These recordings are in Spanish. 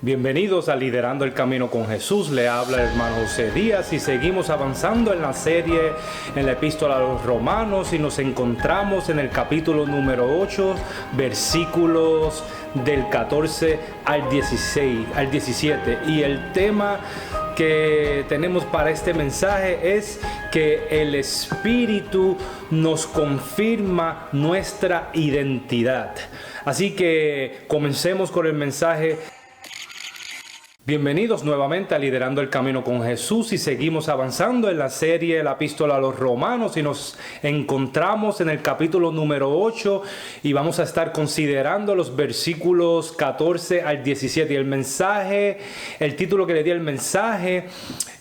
Bienvenidos a Liderando el Camino con Jesús. Le habla el hermano José Díaz y seguimos avanzando en la serie en la epístola a los Romanos y nos encontramos en el capítulo número 8, versículos del 14 al 17. Y el tema que tenemos para este mensaje es que el Espíritu nos confirma nuestra identidad. Así que comencemos con el mensaje. Bienvenidos nuevamente a Liderando el Camino con Jesús y seguimos avanzando en la serie la epístola a los Romanos y nos encontramos en el capítulo número 8 y vamos a estar considerando los versículos 14 al 17. Y el título que le di al mensaje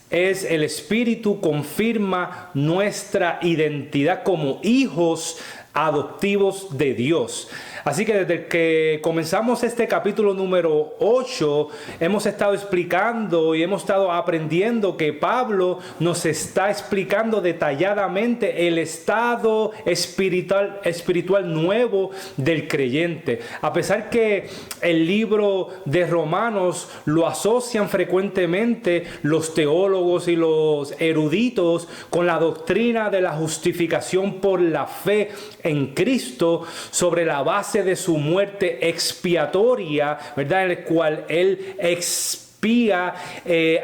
es: el Espíritu confirma nuestra identidad como hijos adoptivos de Dios. Así que desde que comenzamos este capítulo número 8, hemos estado explicando y hemos estado aprendiendo que Pablo nos está explicando detalladamente el estado espiritual nuevo del creyente. A pesar que el libro de Romanos lo asocian frecuentemente los teólogos y los eruditos con la doctrina de la justificación por la fe en Cristo sobre la base de su muerte expiatoria, ¿verdad? En el cual Él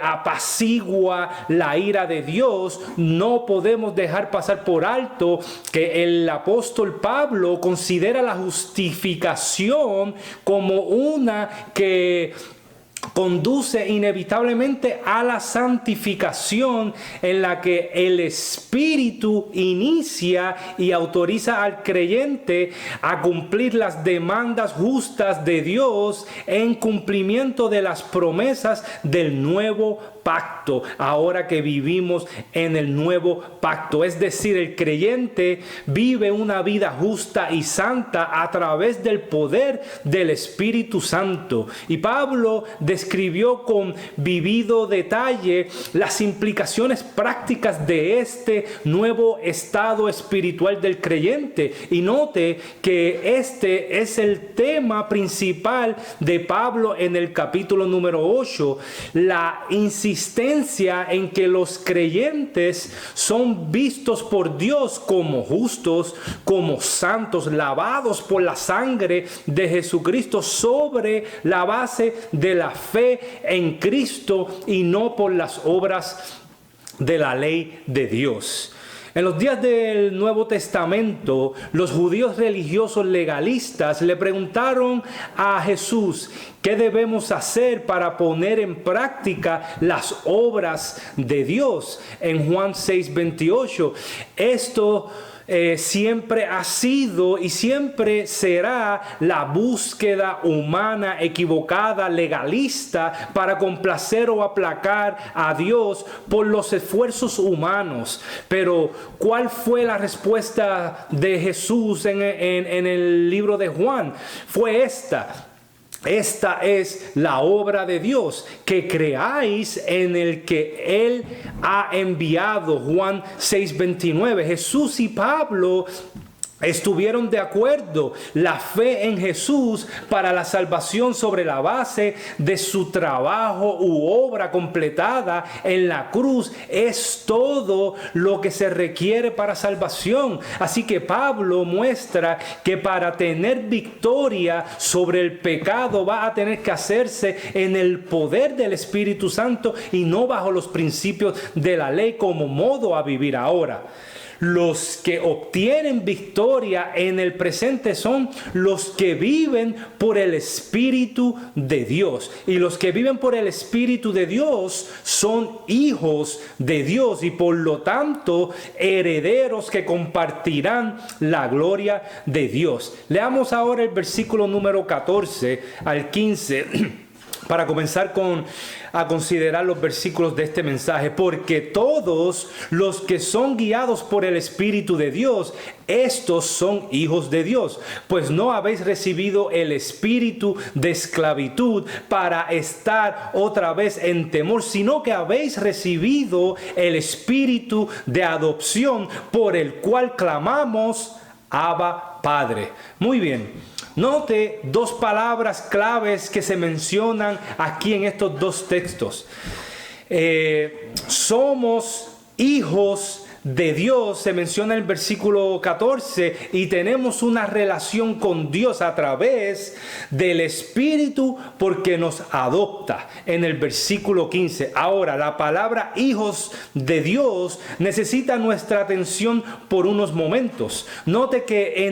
apacigua la ira de Dios. No podemos dejar pasar por alto que el apóstol Pablo considera la justificación como una que conduce inevitablemente a la santificación, en la que el Espíritu inicia y autoriza al creyente a cumplir las demandas justas de Dios en cumplimiento de las promesas del nuevo pacto, ahora que vivimos en el nuevo pacto. Es decir, el creyente vive una vida justa y santa a través del poder del Espíritu Santo. Y Pablo describió con vivido detalle las implicaciones prácticas de este nuevo estado espiritual del creyente. Y note que este es el tema principal de Pablo en el capítulo número 8, la insistencia en que los creyentes son vistos por Dios como justos, como santos, lavados por la sangre de Jesucristo sobre la base de la fe en Cristo y no por las obras de la ley de Dios. En los días del Nuevo Testamento, los judíos religiosos legalistas le preguntaron a Jesús: ¿qué debemos hacer para poner en práctica las obras de Dios? En Juan 6:28, esto siempre ha sido y siempre será la búsqueda humana equivocada, legalista, para complacer o aplacar a Dios por los esfuerzos humanos. Pero ¿cuál fue la respuesta de Jesús en el libro de Juan? Fue esta: esta es la obra de Dios, que creáis en el que Él ha enviado. Juan 6:29. Jesús y Pablo estuvieron de acuerdo. La fe en Jesús para la salvación sobre la base de su trabajo u obra completada en la cruz es todo lo que se requiere para salvación. Así que Pablo muestra que para tener victoria sobre el pecado va a tener que hacerse en el poder del Espíritu Santo y no bajo los principios de la ley como modo a vivir ahora. Los que obtienen victoria en el presente son los que viven por el Espíritu de Dios. Y los que viven por el Espíritu de Dios son hijos de Dios y por lo tanto herederos que compartirán la gloria de Dios. Leamos ahora el versículo número 14 al 15. Para comenzar a considerar los versículos de este mensaje. Porque todos los que son guiados por el Espíritu de Dios, estos son hijos de Dios. Pues no habéis recibido el espíritu de esclavitud para estar otra vez en temor, sino que habéis recibido el espíritu de adopción, por el cual clamamos: Abba, Padre. Muy bien. Note dos palabras claves que se mencionan aquí en estos dos textos. Somos hijos de Dios, se menciona en el versículo 14, y tenemos una relación con Dios a través del Espíritu porque nos adopta en el versículo 15. Ahora, la palabra hijos de Dios necesita nuestra atención por unos momentos. Note que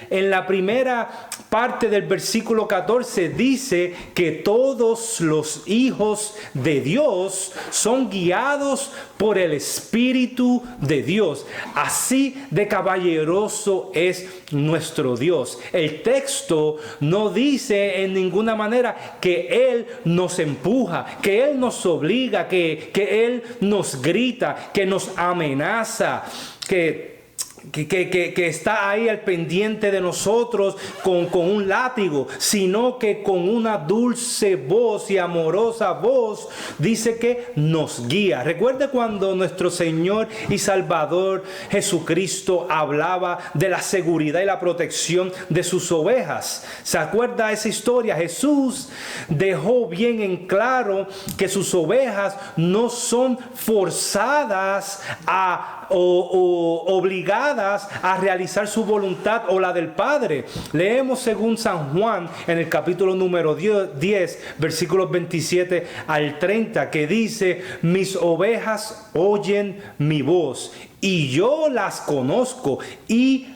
en la primera parte del versículo 14 dice que todos los hijos de Dios son guiados por el Espíritu de Dios. Así de caballeroso es nuestro Dios. El texto no dice en ninguna manera que Él nos empuja, que Él nos obliga, que Él nos grita, que nos amenaza, que está ahí al pendiente de nosotros con un látigo, sino que con una dulce voz y amorosa voz dice que nos guía. Recuerde cuando nuestro Señor y Salvador Jesucristo hablaba de la seguridad y la protección de sus ovejas. ¿Se acuerda esa historia? Jesús dejó bien en claro que sus ovejas no son forzadas o obligadas a realizar su voluntad o la del Padre. Leemos según San Juan en el capítulo número 10, versículos 27 al 30, que dice: mis ovejas oyen mi voz y yo las conozco y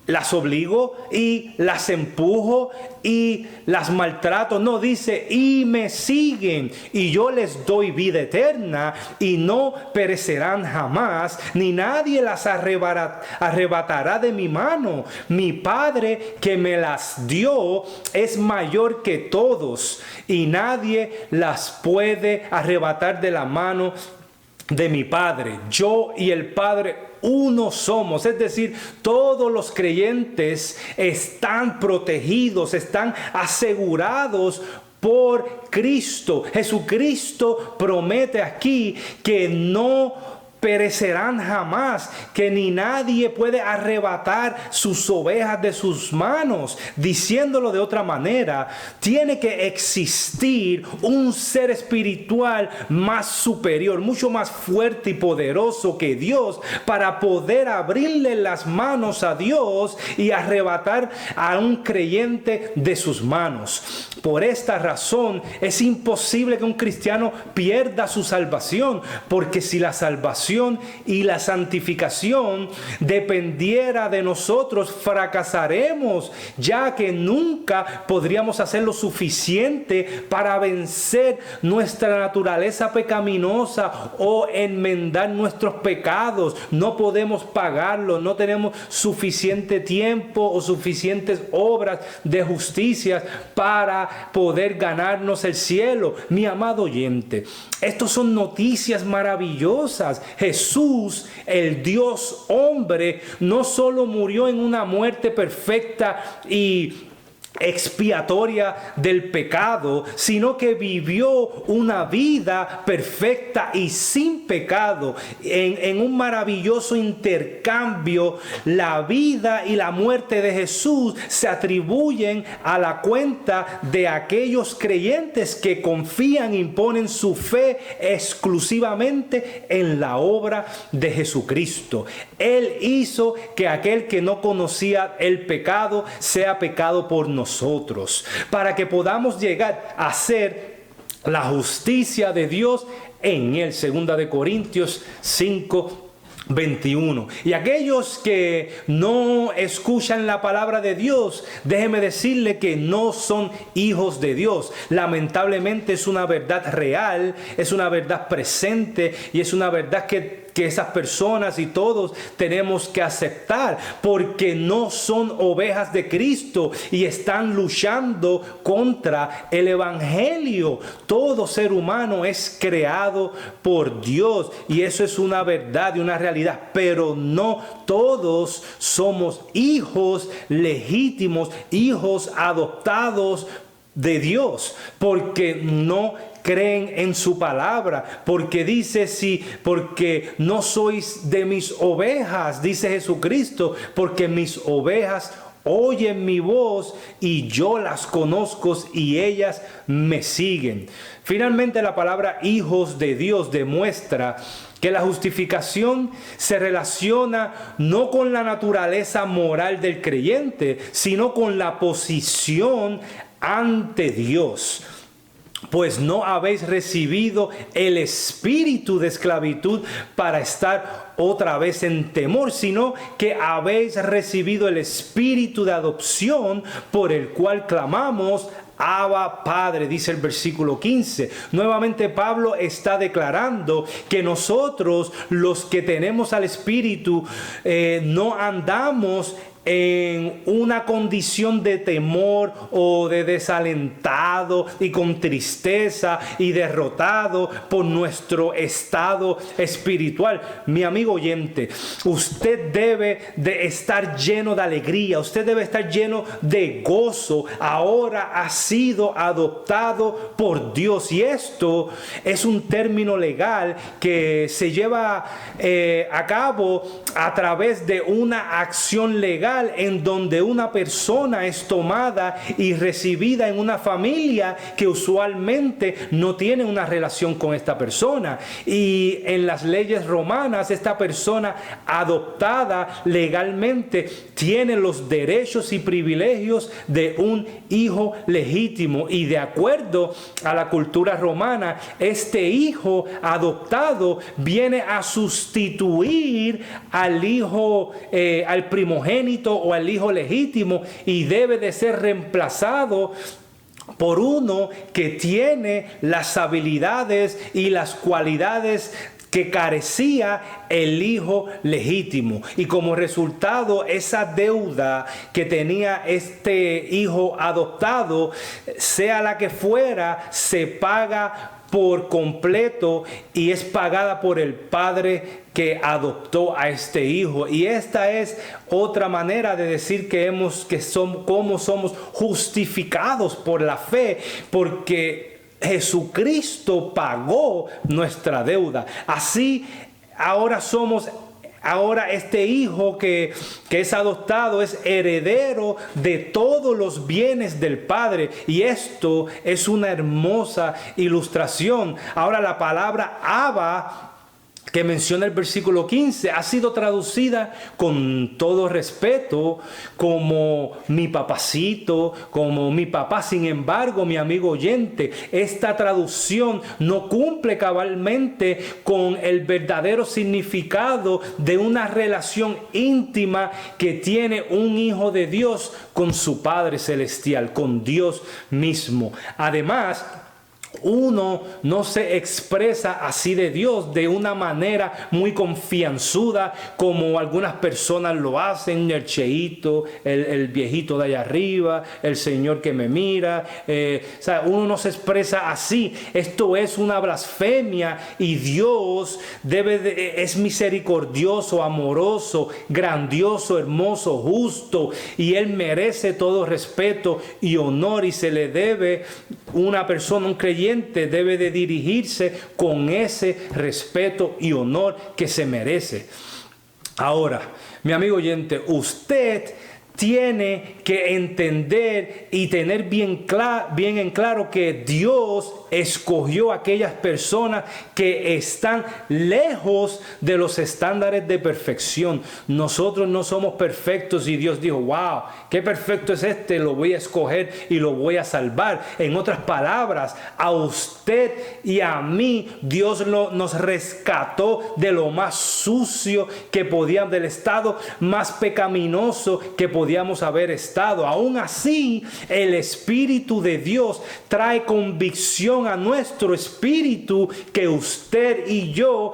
las obligo y las empujo y las maltrato. No, dice, y me siguen y yo les doy vida eterna y no perecerán jamás, ni nadie las arrebatará de mi mano. Mi Padre que me las dio es mayor que todos y nadie las puede arrebatar de la mano de mi Padre. Yo y el Padre uno somos, es decir, todos los creyentes están protegidos, están asegurados por Cristo. Jesucristo promete aquí que no perecerán jamás, que ni nadie puede arrebatar sus ovejas de sus manos. Diciéndolo de otra manera, tiene que existir un ser espiritual más superior, mucho más fuerte y poderoso que Dios, para poder abrirle las manos a Dios y arrebatar a un creyente de sus manos. Por esta razón es imposible que un cristiano pierda su salvación, porque si la salvación y la santificación dependiera de nosotros, fracasaremos, ya que nunca podríamos hacer lo suficiente para vencer nuestra naturaleza pecaminosa o enmendar nuestros pecados. No podemos pagarlo, no tenemos suficiente tiempo o suficientes obras de justicia para poder ganarnos el cielo. Mi amado oyente, estas son noticias maravillosas. Jesús, el Dios hombre, no solo murió en una muerte perfecta y expiatoria del pecado, sino que vivió una vida perfecta y sin pecado. En un maravilloso intercambio, la vida y la muerte de Jesús se atribuyen a la cuenta de aquellos creyentes que confían e imponen su fe exclusivamente en la obra de Jesucristo. Él hizo que aquel que no conocía el pecado sea pecado por nosotros, para que podamos llegar a ser la justicia de Dios en él. 2 de Corintios 5:21. Y aquellos que no escuchan la palabra de Dios, déjeme decirle que no son hijos de Dios. Lamentablemente es una verdad real, es una verdad presente y es una verdad que esas personas y todos tenemos que aceptar, porque no son ovejas de Cristo y están luchando contra el evangelio. Todo ser humano es creado por Dios y eso es una verdad y una realidad, pero no todos somos hijos legítimos, hijos adoptados de Dios, porque no creen en su palabra, porque dice, porque no sois de mis ovejas, dice Jesucristo, porque mis ovejas oyen mi voz y yo las conozco y ellas me siguen. Finalmente, la palabra hijos de Dios demuestra que la justificación se relaciona no con la naturaleza moral del creyente, sino con la posición ante Dios. Pues no habéis recibido el espíritu de esclavitud para estar otra vez en temor, sino que habéis recibido el espíritu de adopción por el cual clamamos: Abba, Padre, dice el versículo 15. Nuevamente Pablo está declarando que nosotros, los que tenemos al Espíritu, no andamos en una condición de temor o de desalentado y con tristeza y derrotado por nuestro estado espiritual. Mi amigo oyente, usted debe de estar lleno de alegría, usted debe estar lleno de gozo. Ahora ha sido adoptado por Dios, y esto es un término legal que se lleva a cabo a través de una acción legal en donde una persona es tomada y recibida en una familia que usualmente no tiene una relación con esta persona. Y en las leyes romanas, esta persona adoptada legalmente tiene los derechos y privilegios de un hijo legítimo. Y de acuerdo a la cultura romana, este hijo adoptado viene a sustituir al hijo, al primogénito o al hijo legítimo, y debe de ser reemplazado por uno que tiene las habilidades y las cualidades que carecía el hijo legítimo. Y como resultado, esa deuda que tenía este hijo adoptado, sea la que fuera, se paga por completo y es pagada por el padre que adoptó a este hijo. Y esta es otra manera de decir cómo somos justificados por la fe, porque Jesucristo pagó nuestra deuda. Así ahora este hijo que es adoptado es heredero de todos los bienes del Padre, y esto es una hermosa ilustración. Ahora, la palabra Abba, que menciona el versículo 15, ha sido traducida con todo respeto como mi papacito, como mi papá. Sin embargo, mi amigo oyente, esta traducción no cumple cabalmente con el verdadero significado de una relación íntima que tiene un hijo de Dios con su Padre Celestial, con Dios mismo. Además, uno no se expresa así de Dios de una manera muy confianzuda como algunas personas lo hacen: el cheíto, el viejito de allá arriba, el Señor que me mira. Uno no se expresa así. Esto es una blasfemia, y Dios es misericordioso, amoroso, grandioso, hermoso, justo, y Él merece todo respeto y honor, y se le debe, una persona, un creyente debe de dirigirse con ese respeto y honor que se merece. Ahora, mi amigo oyente, usted tiene que entender y tener bien en claro que Dios escogió a aquellas personas que están lejos de los estándares de perfección. Nosotros no somos perfectos, y Dios dijo: wow, qué perfecto es este, lo voy a escoger y lo voy a salvar. En otras palabras, a usted y a mí Dios nos rescató de lo más sucio que podíamos, del estado más pecaminoso que podíamos haber estado. Aún así, el Espíritu de Dios trae convicción a nuestro espíritu que usted y yo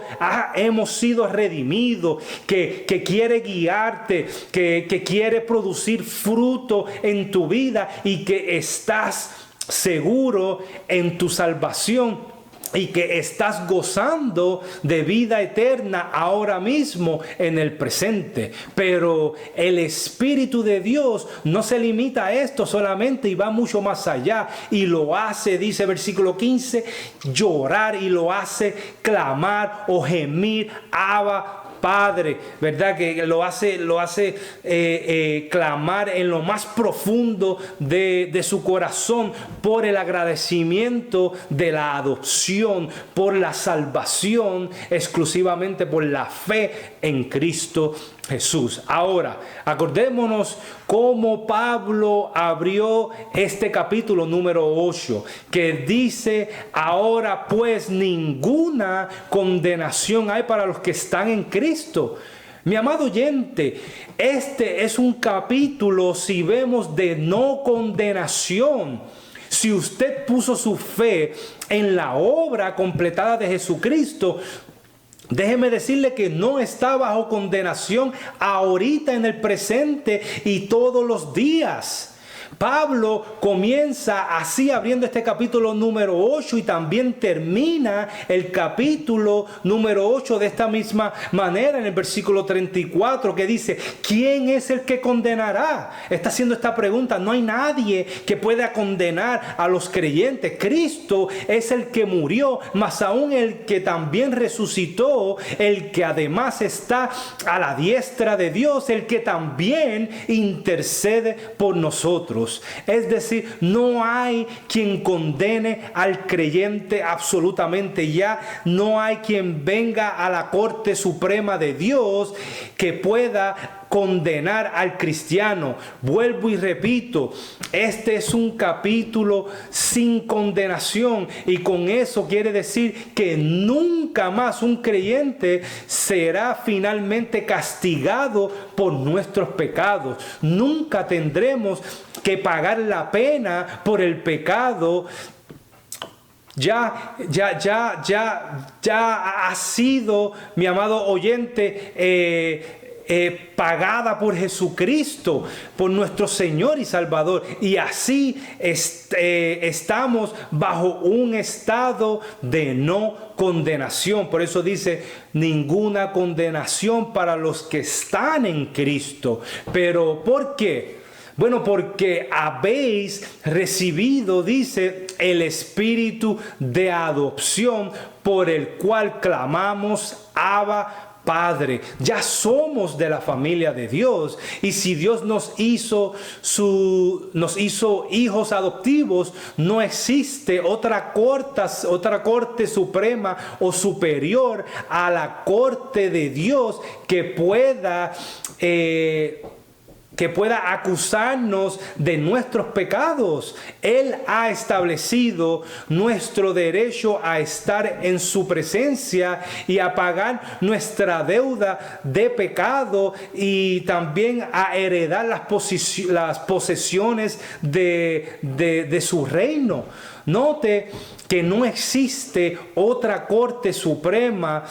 hemos sido redimidos, que quiere guiarte, que quiere producir fruto en tu vida, y que estás seguro en tu salvación, y que estás gozando de vida eterna ahora mismo en el presente. Pero el Espíritu de Dios no se limita a esto solamente, y va mucho más allá, y lo hace, dice versículo 15, llorar, y lo hace clamar o gemir: Abba, Padre, ¿verdad? Que lo hace clamar en lo más profundo de su corazón por el agradecimiento de la adopción, por la salvación, exclusivamente por la fe en Cristo Jesús. Ahora, acordémonos cómo Pablo abrió este capítulo número 8, que dice: ahora pues ninguna condenación hay para los que están en Cristo. Mi amado oyente, este es un capítulo, si vemos, de no condenación. Si usted puso su fe en la obra completada de Jesucristo, déjeme decirle que no está bajo condenación ahorita en el presente y todos los días. Pablo comienza así abriendo este capítulo número 8 y también termina el capítulo número 8 de esta misma manera en el versículo 34, que dice: ¿quién es el que condenará? Está haciendo esta pregunta. No hay nadie que pueda condenar a los creyentes. Cristo es el que murió, más aún el que también resucitó, el que además está a la diestra de Dios, el que también intercede por nosotros. Es decir, no hay quien condene al creyente absolutamente. Ya no hay quien venga a la Corte Suprema de Dios que pueda condenar al cristiano. Vuelvo y repito, este es un capítulo sin condenación, y con eso quiere decir que nunca más un creyente será finalmente castigado por nuestros pecados. Nunca tendremos que pagar la pena por el pecado. Ya ha sido, mi amado oyente, pagada por Jesucristo, por nuestro Señor y Salvador, y así estamos bajo un estado de no condenación. Por eso dice: ninguna condenación para los que están en Cristo. Pero ¿por qué? Bueno, porque habéis recibido, dice, el espíritu de adopción, por el cual clamamos: Abba, Padre. Ya somos de la familia de Dios, y si Dios nos hizo hijos adoptivos, no existe otra corte suprema o superior a la corte de Dios que pueda acusarnos de nuestros pecados. Él ha establecido nuestro derecho a estar en su presencia y a pagar nuestra deuda de pecado, y también a heredar las posesiones de su reino. Note que no existe otra corte suprema,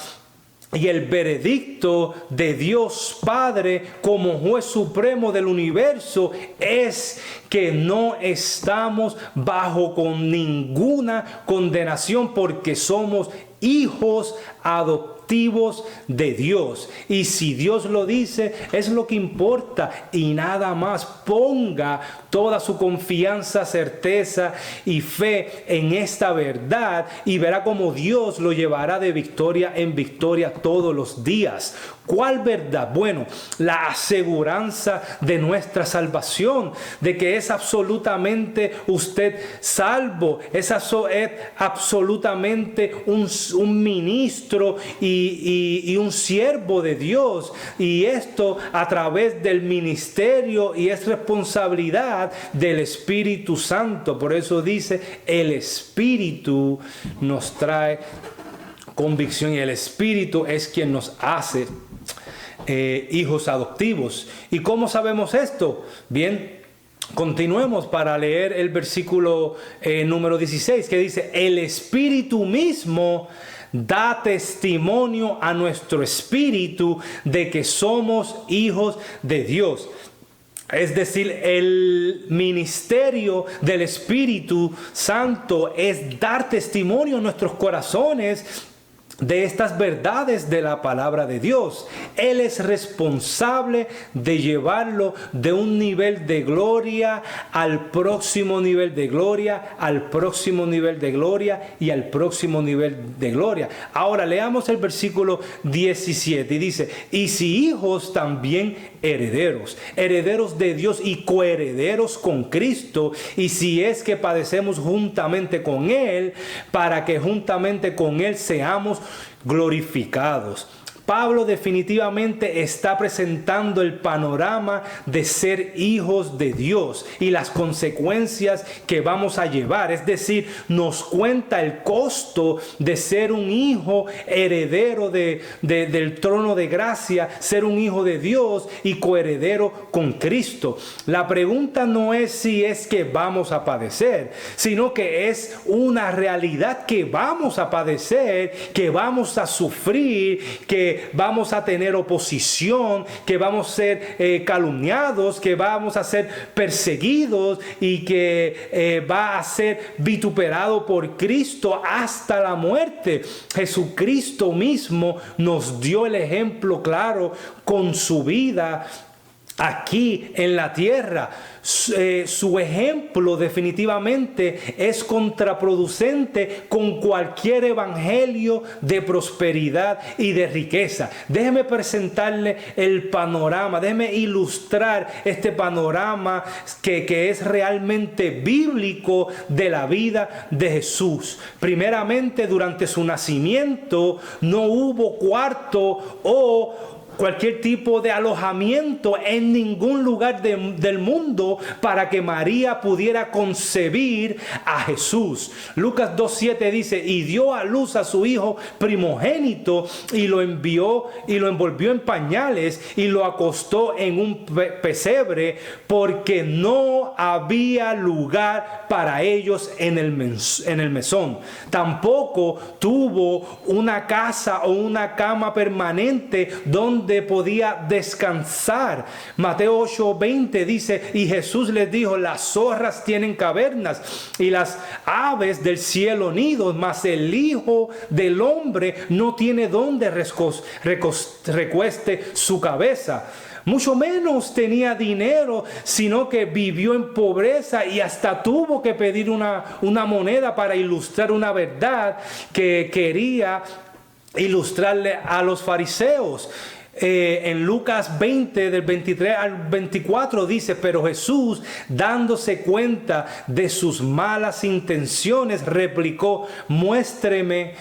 y el veredicto de Dios Padre como juez supremo del universo es que no estamos bajo con ninguna condenación, porque somos hijos adoptivos de Dios. Y si Dios lo dice, es lo que importa, y nada más. Ponga toda su confianza, certeza y fe en esta verdad, y verá cómo Dios lo llevará de victoria en victoria todos los días. ¿Cuál verdad? Bueno, la aseguranza de nuestra salvación, de que es absolutamente usted salvo, es absolutamente un ministro y un siervo de Dios, y esto a través del ministerio, y es responsabilidad del Espíritu Santo. Por eso dice: el Espíritu nos trae convicción, y el Espíritu es quien nos hace hijos adoptivos. ¿Y cómo sabemos esto? Bien, continuemos para leer el versículo número 16, que dice: el Espíritu mismo da testimonio a nuestro espíritu de que somos hijos de Dios. Es decir, el ministerio del Espíritu Santo es dar testimonio a nuestros corazones de estas verdades de la palabra de Dios. Él es responsable de llevarlo de un nivel de gloria al próximo nivel de gloria, al próximo nivel de gloria y al próximo nivel de gloria. Ahora leamos el versículo 17 y dice: y si hijos, también herederos, herederos de Dios y coherederos con Cristo, y si es que padecemos juntamente con Él, para que juntamente con Él seamos glorificados. Pablo definitivamente está presentando el panorama de ser hijos de Dios y las consecuencias que vamos a llevar. Es decir, nos cuenta el costo de ser un hijo heredero del trono de gracia, ser un hijo de Dios y coheredero con Cristo. La pregunta no es si es que vamos a padecer, sino que es una realidad que vamos a padecer, que vamos a sufrir, que vamos a tener oposición, que vamos a ser calumniados, que vamos a ser perseguidos y que va a ser vituperado por Cristo hasta la muerte. Jesucristo mismo nos dio el ejemplo claro con su vida aquí en la tierra. Su ejemplo definitivamente es contraproducente con cualquier evangelio de prosperidad y de riqueza. Déjeme presentarle el panorama, déjeme ilustrar este panorama que es realmente bíblico de la vida de Jesús. Primeramente, durante su nacimiento no hubo cuarto o cualquier tipo de alojamiento en ningún lugar del mundo para que María pudiera concebir a Jesús. Lucas 2:7 dice: y dio a luz a su hijo primogénito y lo envolvió en pañales y lo acostó en un pesebre, porque no había lugar para ellos en el mesón. Tampoco tuvo una casa o una cama permanente donde podía descansar. Mateo 8:20 dice: y Jesús les dijo: las zorras tienen cavernas y las aves del cielo nidos, mas el Hijo del Hombre no tiene donde recueste su cabeza. Mucho menos tenía dinero, sino que vivió en pobreza y hasta tuvo que pedir una moneda para ilustrar una verdad que quería ilustrarle a los fariseos. En Lucas 20 del 23 al 24 dice: pero Jesús, dándose cuenta de sus malas intenciones, replicó: muéstreme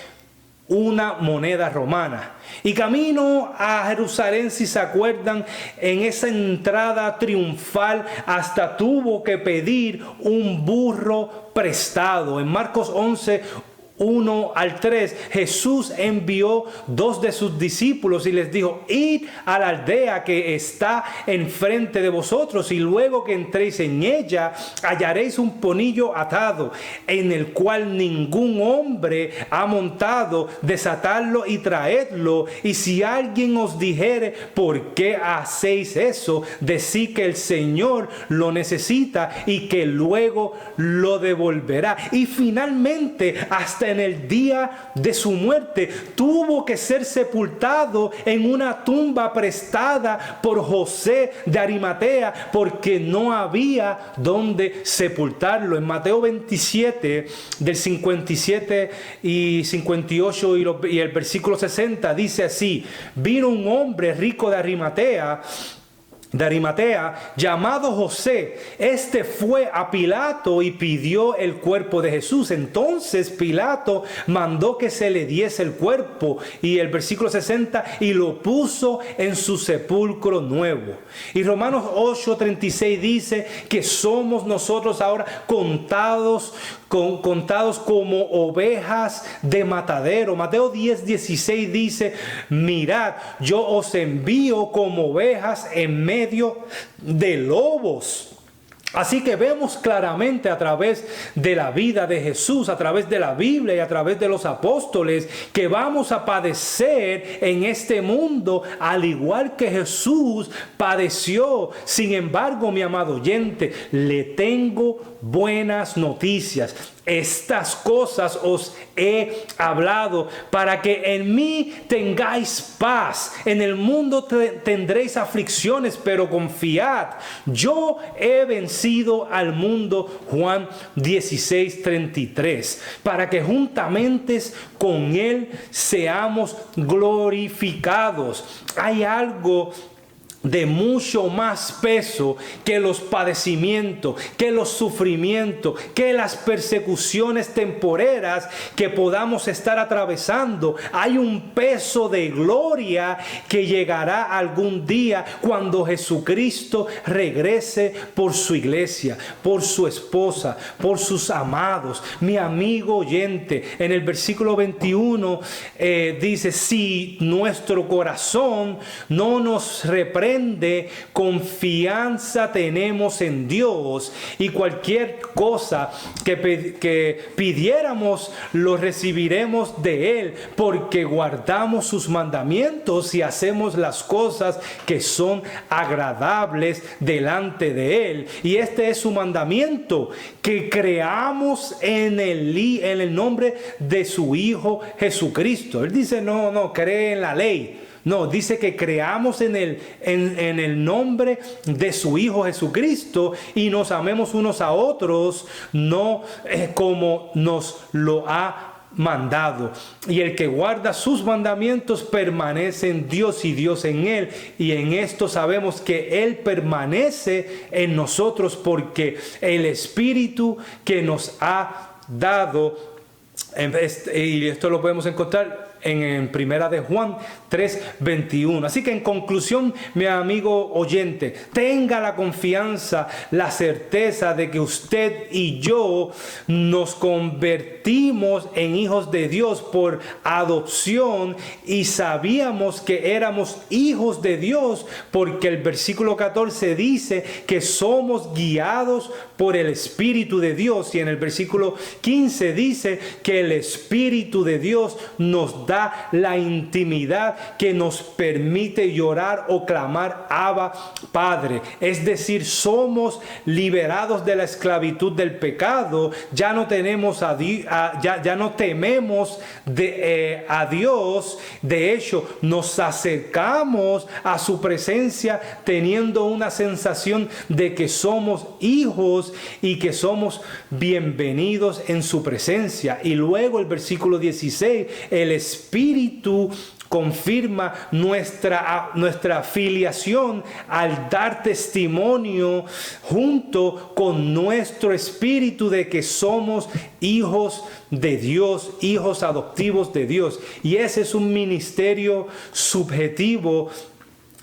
una moneda romana. Y camino a Jerusalén, si se acuerdan, en esa entrada triunfal hasta tuvo que pedir un burro prestado. En Marcos 11:1 al 3, Jesús envió 2 de sus discípulos y les dijo: id a la aldea que está enfrente de vosotros, y luego que entréis en ella hallaréis un ponillo atado, en el cual ningún hombre ha montado. Desatadlo y traedlo. Y si alguien os dijere: ¿por qué hacéis eso?, decid que el Señor lo necesita y que luego lo devolverá. Y finalmente, hasta en el día de su muerte, tuvo que ser sepultado en una tumba prestada por José de Arimatea, porque no había donde sepultarlo. En Mateo 27, del 57 y 58 y el versículo 60, dice así: vino un hombre rico de Arimatea, llamado José. Este fue a Pilato y pidió el cuerpo de Jesús. Entonces Pilato mandó que se le diese el cuerpo, y el versículo 60, y lo puso en su sepulcro nuevo. Y Romanos 8:36 dice que somos nosotros ahora contados como ovejas de matadero. Mateo 10:16 dice: mirad, yo os envío como ovejas en medio de lobos. Así que vemos claramente a través de la vida de Jesús, a través de la Biblia y a través de los apóstoles, que vamos a padecer en este mundo al igual que Jesús padeció. Sin embargo, mi amado oyente, le tengo buenas noticias. estas cosas os he hablado para que en mí tengáis paz. En el mundo tendréis aflicciones, pero confiad, yo he vencido al mundo. Juan 16:33. Para que juntamente con él seamos glorificados. Hay algo de mucho más peso que los padecimientos, que los sufrimientos, que las persecuciones temporeras que podamos estar atravesando. Hay un peso de gloria que llegará algún día cuando Jesucristo regrese por su iglesia, por su esposa, por sus amados. Mi amigo oyente, en el versículo 21 dice: si nuestro corazón no nos reprende, confianza tenemos en Dios, y cualquier cosa que pidiéramos lo recibiremos de Él, porque guardamos sus mandamientos y hacemos las cosas que son agradables delante de Él. Y este es su mandamiento, que creamos en el nombre de su Hijo Jesucristo. Él dice, no cree en la ley. No, dice que creamos en el nombre de su Hijo Jesucristo y nos amemos unos a otros, no como nos lo ha mandado. Y el que guarda sus mandamientos permanece en Dios y Dios en él. Y en esto sabemos que Él permanece en nosotros, porque el Espíritu que nos ha dado, y esto lo podemos encontrar en Primera de Juan 3:21. Así que en conclusión, mi amigo oyente, tenga la confianza, la certeza de que usted y yo nos convertimos en hijos de Dios por adopción, y sabíamos que éramos hijos de Dios porque el versículo 14 dice que somos guiados por el Espíritu de Dios, y en el versículo 15 dice que el Espíritu de Dios nos da la intimidad que nos permite llorar o clamar Abba, Padre. Es decir, somos liberados de la esclavitud del pecado. Ya no tenemos ya no tememos a Dios. De hecho, nos acercamos a su presencia teniendo una sensación de que somos hijos y que somos bienvenidos en su presencia. Y luego el versículo 16, el Espíritu confirma nuestra filiación al dar testimonio junto con nuestro espíritu de que somos hijos de Dios, hijos adoptivos de Dios. Y ese es un ministerio subjetivo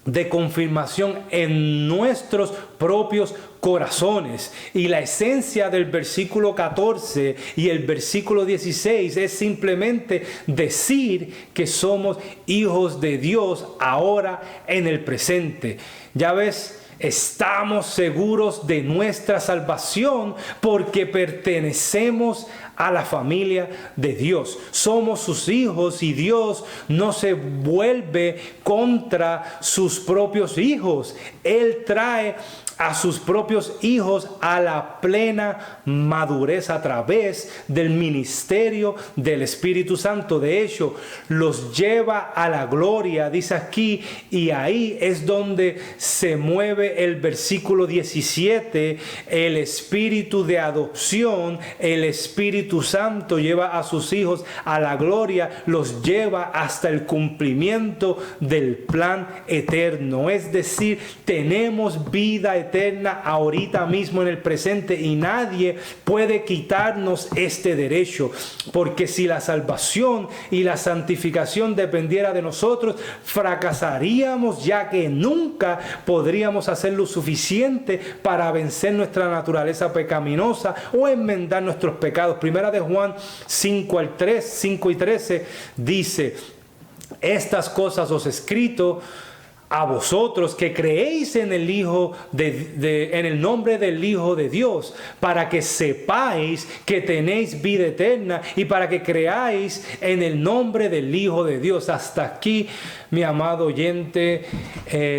de confirmación en nuestros propios corazones. Y la esencia del versículo 14 y el versículo 16 es simplemente decir que somos hijos de Dios ahora en el presente. Ya ves, estamos seguros de nuestra salvación porque pertenecemos a la familia de Dios. Somos sus hijos y Dios no se vuelve contra sus propios hijos. Él trae a sus propios hijos a la plena madurez a través del ministerio del Espíritu Santo. De hecho, los lleva a la gloria, dice aquí, y ahí es donde se mueve el versículo 17, el espíritu de adopción. El Espíritu Santo lleva a sus hijos a la gloria, los lleva hasta el cumplimiento del plan eterno. Es decir, tenemos vida eterna ahorita mismo en el presente, y nadie puede quitarnos este derecho, porque si la salvación y la santificación dependiera de nosotros, fracasaríamos, ya que nunca podríamos hacer lo suficiente para vencer nuestra naturaleza pecaminosa o enmendar nuestros pecados. Primera de Juan 5 y 13 dice: estas cosas os he escrito a vosotros que creéis en el Hijo en el nombre del Hijo de Dios, para que sepáis que tenéis vida eterna y para que creáis en el nombre del Hijo de Dios. Hasta aquí, mi amado oyente,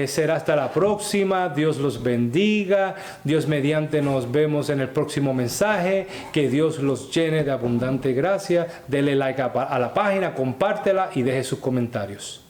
será hasta la próxima. Dios los bendiga. Dios mediante nos vemos en el próximo mensaje. Que Dios los llene de abundante gracia. Dele like a la página, compártela y deje sus comentarios.